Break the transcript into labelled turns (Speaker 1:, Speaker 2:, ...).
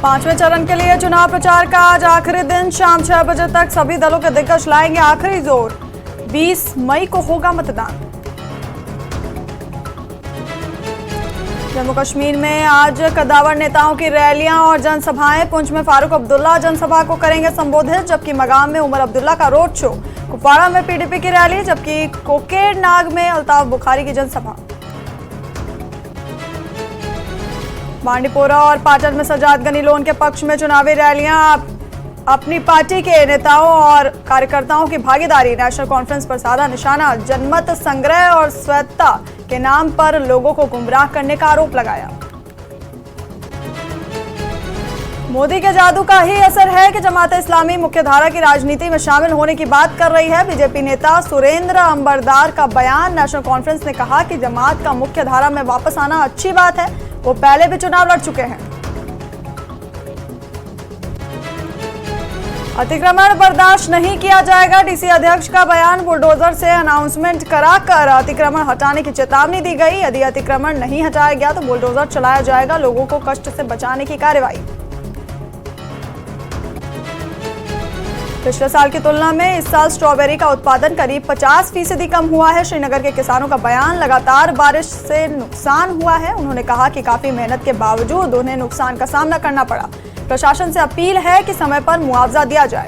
Speaker 1: पांचवें चरण के लिए चुनाव प्रचार का आज आखिरी दिन। शाम 6 बजे तक सभी दलों के दिग्गज लाएंगे आखिरी जोर। 20 मई को होगा मतदान। जम्मू कश्मीर में आज कद्दावर नेताओं की रैलियां और जनसभाएं। पुंछ में फारूक अब्दुल्ला जनसभा को करेंगे संबोधित, जबकि मगाम में उमर अब्दुल्ला का रोड शो। कुपवाड़ा में पीडीपी की रैली, जबकि कोकेरनाग में अल्ताफ बुखारी की जनसभा। बांडीपोरा और पाटन में सजाद गनी लोन के पक्ष में चुनावी रैलियां। अपनी पार्टी के नेताओं और कार्यकर्ताओं की भागीदारी। नेशनल कॉन्फ्रेंस पर साधा निशाना। जनमत संग्रह और स्वायत्तता के नाम पर लोगों को गुमराह करने का आरोप लगाया। मोदी के जादू का ही असर है कि जमात इस्लामी मुख्यधारा की राजनीति में शामिल होने की बात कर रही है। बीजेपी नेता सुरेंद्र अंबरदार का बयान। नेशनल कॉन्फ्रेंस ने कहा कि जमात का मुख्यधारा में वापस आना अच्छी बात है, वो पहले भी चुनाव लड़ चुके हैं। अतिक्रमण बर्दाश्त नहीं किया जाएगा, डीसी अध्यक्ष का बयान। बुलडोजर से अनाउंसमेंट कराकर अतिक्रमण हटाने की चेतावनी दी गई। यदि अतिक्रमण नहीं हटाया गया तो बुलडोजर चलाया जाएगा। लोगों को कष्ट से बचाने की कार्रवाई। पिछले साल की तुलना में इस साल स्ट्रॉबेरी का उत्पादन करीब 50% कम हुआ है। श्रीनगर के किसानों का बयान। लगातार बारिश से नुकसान हुआ है। उन्होंने कहा कि काफी मेहनत के बावजूद उन्हें नुकसान का सामना करना पड़ा। प्रशासन से अपील है कि समय पर मुआवजा दिया जाए।